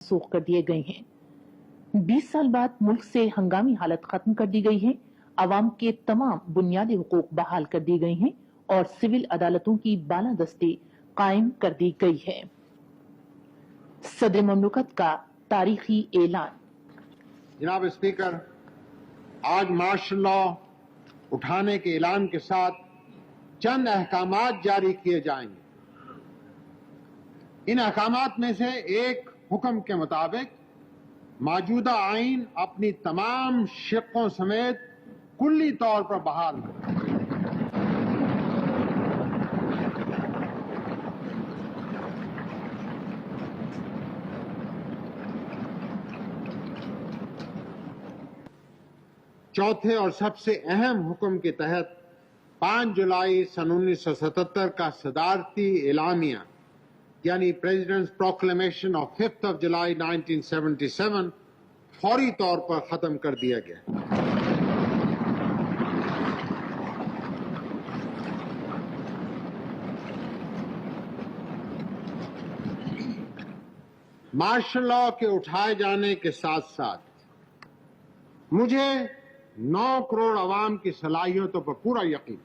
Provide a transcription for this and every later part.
منسوخ کر دیے گئے ہیں۔ 20 سال بعد ملک سے ہنگامی حالت ختم کر دی گئی ہے، عوام کے تمام بنیادی حقوق بحال کر دیے گئے ہیں اور سول عدالتوں کی بالادستی قائم کر دی گئی ہے۔ صدر مملکت کا تاریخی اعلان۔ جناب اسپیکر، آج مارشل لا اٹھانے کے اعلان کے ساتھ چند احکامات جاری کیے جائیں گے۔ ان احکامات میں سے ایک حکم کے مطابق موجودہ آئین اپنی تمام شقوں سمیت کلی طور پر بحال ہو۔ چوتھے اور سب سے اہم حکم کے تحت 5 جولائی سن 1977 کا صدارتی اعلامیہ یعنی پریزیڈنٹس پروکلیمیشن آف 5 جولائی 1977 فوری طور پر ختم کر دیا گیا۔ مارشل لا کے اٹھائے جانے کے ساتھ ساتھ مجھے 9 کروڑ عوام کی صلاحیتوں پر پورا یقین،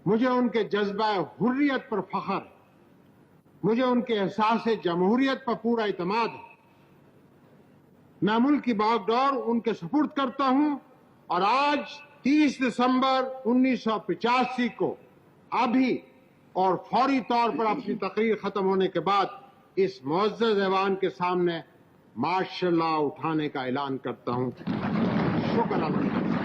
مجھے ان کے جذبہ حریت پر فخر، مجھے ان کے احساس جمہوریت پر پورا اعتماد ہے۔ میں ملک کی باغ ڈور ان کے سپرد کرتا ہوں اور آج 30 دسمبر 1985 کو ابھی اور فوری طور پر اپنی تقریر ختم ہونے کے بعد اس معزز ایوان کے سامنے مارشل لا اٹھانے کا اعلان کرتا ہوں۔ شکر اللہ۔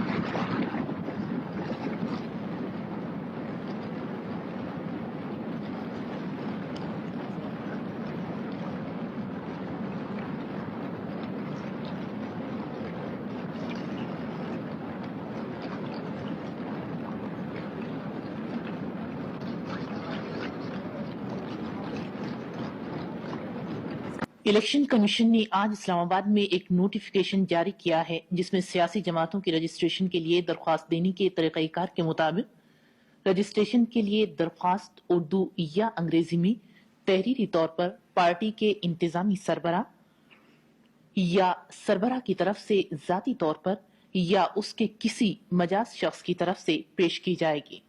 الیکشن کمیشن نے آج اسلام آباد میں ایک نوٹیفیکیشن جاری کیا ہے جس میں سیاسی جماعتوں کی رجسٹریشن کے لیے درخواست دینے کے طریقہ کار کے مطابق رجسٹریشن کے لیے درخواست اردو یا انگریزی میں تحریری طور پر پارٹی کے انتظامی سربراہ یا سربراہ کی طرف سے ذاتی طور پر یا اس کے کسی مجاز شخص کی طرف سے پیش کی جائے گی۔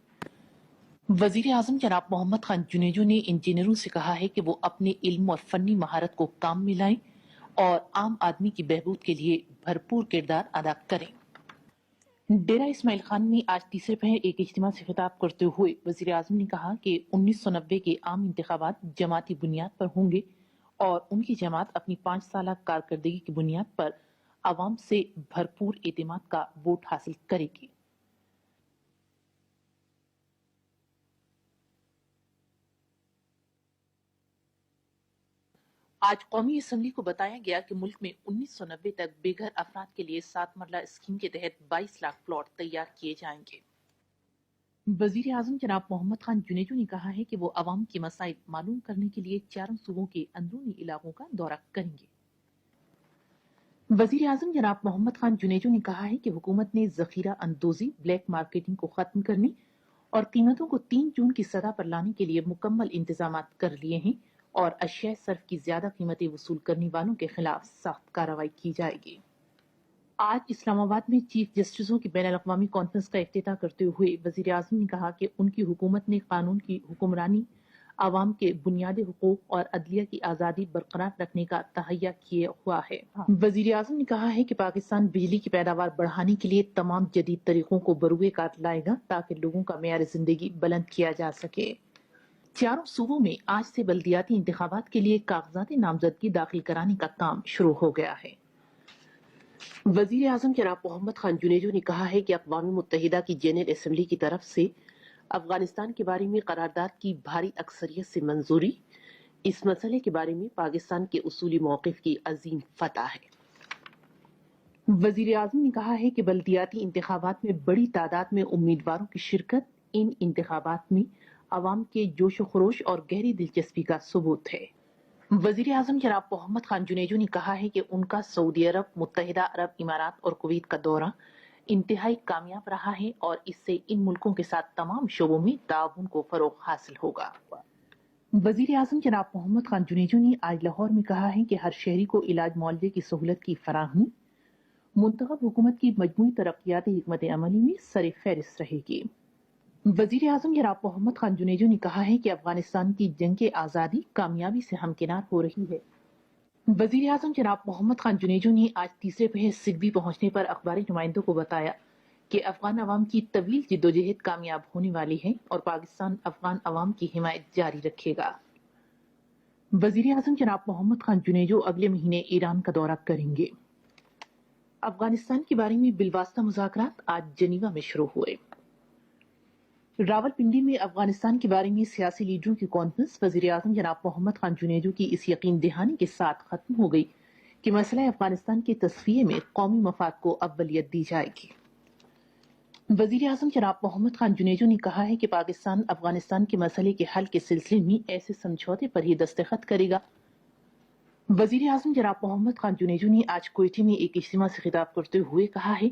وزیر اعظم جناب محمد خان جنیجو نے انجینئروں سے کہا ہے کہ وہ اپنے علم اور فنی مہارت کو کام میں لائیں اور عام آدمی کی بہبود کے لیے بھرپور کردار ادا کریں۔ ڈیرہ اسماعیل خان میں آج تیسرے پہر ایک اجتماع سے خطاب کرتے ہوئے وزیر اعظم نے کہا کہ 1990 کے عام انتخابات جماعتی بنیاد پر ہوں گے اور ان کی جماعت اپنی 5 سالہ کارکردگی کی بنیاد پر عوام سے بھرپور اعتماد کا ووٹ حاصل کرے گی۔ آج قومی اسمبلی کو بتایا گیا کہ ملک میں 1990 تک بے گھر افراد کے لیے 7 مرلہ اسکیم کے تحت 22 لاکھ پلاٹ تیار کیے جائیں گے۔ وزیر اعظم جناب محمد خان جنیجو نے کہا ہے کہ وہ عوام کے مسائل معلوم کرنے کے لیے 4 صوبوں کے اندرونی علاقوں کا دورہ کریں گے۔ وزیر اعظم جناب محمد خان جنیجو نے کہا ہے کہ حکومت نے ذخیرہ اندوزی، بلیک مارکیٹنگ کو ختم کرنے اور قیمتوں کو 3 جون کی سطح پر لانے کے لیے مکمل انتظامات کر لیے ہیں اور اشیاء صرف کی زیادہ قیمتیں وصول کرنے والوں کے خلاف سخت کارروائی کی جائے گی۔ آج اسلام آباد میں چیف جسٹسوں کی بین الاقوامی کانفرنس کا افتتاح کرتے ہوئے وزیر اعظم نے کہا کہ ان کی حکومت نے قانون کی حکمرانی، عوام کے بنیادی حقوق اور عدلیہ کی آزادی برقرار رکھنے کا تہیہ کیا ہوا ہے۔ وزیر اعظم نے کہا ہے کہ پاکستان بجلی کی پیداوار بڑھانے کے لیے تمام جدید طریقوں کو بروئے کار لائے گا تاکہ لوگوں کا معیار زندگی بلند کیا جا سکے۔ 4 صوبوں میں آج سے بلدیاتی انتخابات کے لیے کاغذات نامزدگی داخل کرانے کا کام شروع ہو گیا ہے۔ وزیر اعظم جناب محمد خان جنیجو نے کہا ہے کہ اقوام متحدہ کی جنرل اسمبلی کی طرف سے افغانستان کے بارے میں قرارداد کی بھاری اکثریت سے منظوری اس مسئلے کے بارے میں پاکستان کے اصولی موقف کی عظیم فتح ہے۔ وزیر اعظم نے کہا ہے کہ بلدیاتی انتخابات میں بڑی تعداد میں امیدواروں کی شرکت ان انتخابات میں عوام کے جوش و خروش اور گہری دلچسپی کا ثبوت ہے۔ وزیر اعظم جناب محمد خان جنیجو نے کہا ہے کہ ان کا سعودی عرب، متحدہ عرب امارات اور کویت کا دورہ انتہائی کامیاب رہا ہے اور اس سے ان ملکوں کے ساتھ تمام شعبوں میں تعاون کو فروغ حاصل ہوگا۔ वजीर आजम जनाब मोहम्मद खान जुनेजो ने आज लाहौर में कहा है कि हर शहरी को इलाज मुआवजे की सहूलत की फराहमी मुंतखब हुकूमत की मजमूई तरक्याती हिकमत अमली में सर फहरिस्त रहेगी। वजीर आजम जनाब मोहम्मद खान जुनेजो ने कहा है कि अफगानिस्तान की जंग आज़ादी कामयाबी से हमकिनार हो रही है। वजीर आजम जनाब मोहम्मद खान जुनेजो ने आज तीसरे पहर सिडबी पहुंचने पर अखबारी नुमाइंदों को बताया कि अफगान अवाम की तवील जिद्दोजहद कामयाब होने वाली है और पाकिस्तान अफगान अवाम की हिमायत जारी रखेगा। वजीर आजम जनाब मोहम्मद खान जुनेजो अगले महीने ईरान का दौरा करेंगे। अफगानिस्तान के बारे में बिलवास्ता मुज़ाकरात आज जनीवा में शुरू हुए। रावलपिंडी में अफगानिस्तान के बारे में सियासी लीडरों की कॉन्फ्रेंस वजीर आजम जनाब मोहम्मद खान जुनेजो की इस यकीन दहानी के साथ खत्म हो गई कि मसला अफगानिस्तान के तस्फिये में कौमी मफाद को अव्वलियत दी जाएगी। वजीर आजम जनाब मोहम्मद खान जुनेजो ने कहा है कि पाकिस्तान अफगानिस्तान के मसले के हल के सिलसिले में ऐसे समझौते पर ही दस्तखत करेगा। वजीर आजम जनाब मोहम्मद खान जुनेजो ने आज कोयटे में एक इज्तिमा से खिताब करते हुए कहा है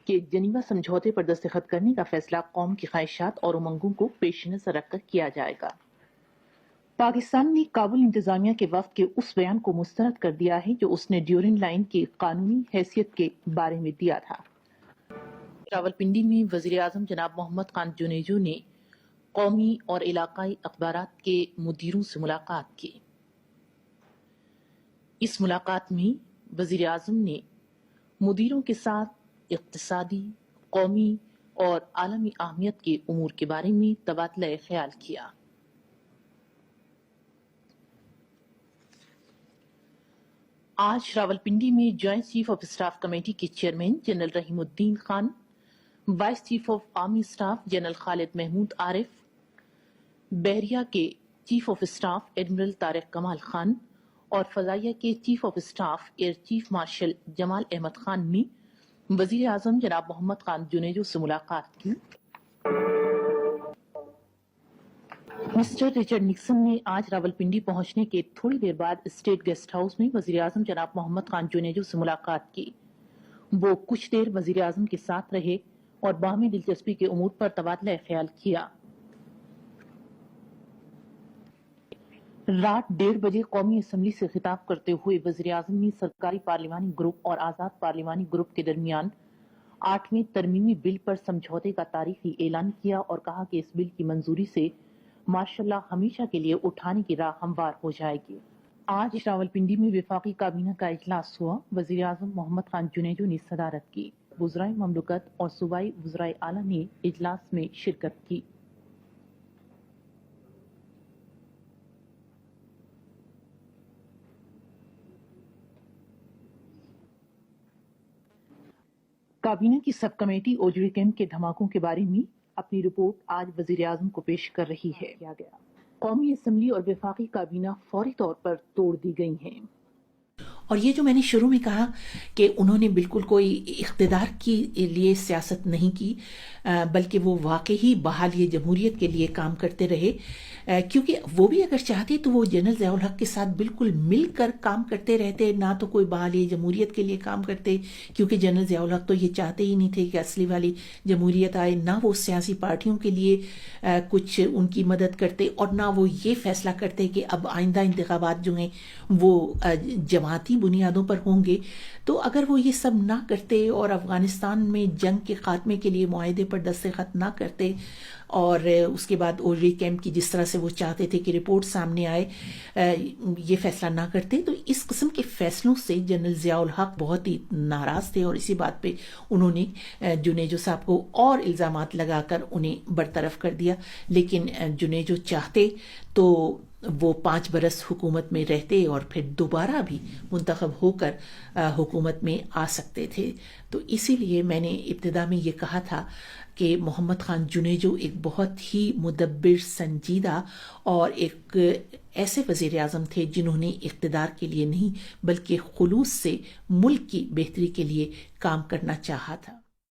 कि जनीवा समझौते पर दस्तखत करने का फैसला कौम की ख्वाहिशात और उमंगों को पेश नजर रखकर किया जाएगा। पाकिस्तान ने काबुल इंतजामिया के वफ्द के उस बयान को मुस्तरद कर दिया है जो उसने ड्यूरिंग लाइन की कानूनी हैसियत के बारे में दिया था। रावलपिंडी में वजीर आजम जनाब मोहम्मद खान जुनेजो ने कौमी और इलाकाई अखबारात के मुदीरों से मुलाकात की। इस मुलाकात में वजीर आजम ने मुदीरों के साथ इक्तिसादी, कौमी और आलमी अहमियत के उमूर के बारे में तबादला ख्याल किया। आज रावलपिंडी में joint chief of staff committee के chairman general Rahimuddin Khan, vice chief of army staff general Khalid Mahmood Arif, बहरिया के chief of staff admiral Tariq Kamal Khan और फजाइया के chief of staff air chief marshal Jamal Ahmed Khan ने वजीर आजम जनाब मोहम्मद खान जुनेजो से मुलाकात की। मिस्टर रिचर्ड निक्सन ने आज रावलपिंडी पहुंचने के थोड़ी देर बाद स्टेट गेस्ट हाउस में वजीर आजम जनाब मोहम्मद खान जुनेजो से मुलाकात की। वो कुछ देर वजीर आजम के साथ रहे और बाहमी दिलचस्पी के उमूर पर तबादला ख्याल किया। रात 1:30 बजे कौमी असम्बली से खिताब करते हुए वजीर आजम ने सरकारी पार्लिमानी ग्रुप और आजाद पार्लिमानी ग्रुप के दरमियान 8वें तरमीमी बिल पर समझौते का तारीखी ऐलान किया और कहा कि इस बिल की मंजूरी से माशाअल्लाह हमेशा के लिए उठाने की राह हमवार हो जाएगी। आज रावलपिंडी में वफाकी काबीना का इजलास हुआ। वजीर आजम मोहम्मद खान जुनेजो ने सदारत की। वज़राए ममलकत और सूबाई वज़राए आला ने इजलास में शिरकत की। काबीना की सब कमेटी ओजड़ी कैंप के धमाकों के बारे में अपनी रिपोर्ट आज वजीर आजम को पेश कर रही है। कौमी असम्बली और वफाकी काबीना फौरी तौर पर तोड़ दी गई हैं। और ये जो मैंने शुरू में कहा कि उन्होंने बिल्कुल कोई इख्तिदार के लिए सियासत नहीं की, बल्कि वो वाकई ही बहाली जमहूरियत के लिए काम करते रहे, क्योंकि वो भी अगर चाहते तो वो जनरल ज़ियाउल हक के साथ बिल्कुल मिलकर काम करते रहते, ना तो कोई बहाली जमहूरियत के लिए काम करते, क्योंकि जनरल ज़ियाउल हक तो ये चाहते ही नहीं थे कि असली वाली जमहूरियत आए, ना वो सियासी पार्टियों के लिए कुछ उनकी मदद करते, और ना वो ये फैसला करते कि अब आइंदा इंतखाबात जो हैं वो जमाती बुनियादों पर होंगे। तो अगर वो ये सब ना करते और अफगानिस्तान में जंग के खात्मे के लिए मुआहदे पर दस्तखत ना करते, और उसके बाद ओजड़ी कैंप की जिस तरह से वो चाहते थे कि रिपोर्ट सामने आए, ये फैसला ना करते, तो इस किस्म के फैसलों से जनरल ज़ियाउल हक बहुत ही नाराज थे और इसी बात पे उन्होंने जुनेजो साहब को और इल्ज़ामात लगाकर उन्हें बरतरफ कर दिया। लेकिन जुनेजो चाहते तो वो 5 बरस हुकूमत में रहते और फिर दोबारा भी मुंतखब होकर हुकूमत में आ सकते थे। तो इसीलिए मैंने इब्तिदा में ये कहा था कि मोहम्मद खान जुनेजो एक बहुत ही मुदब्बिर, संजीदा और एक ऐसे वज़ीर आज़म थे जिन्होंने इक़्तिदार के लिए नहीं बल्कि खुलूस से मुल्क की बेहतरी के लिए काम करना चाहा था।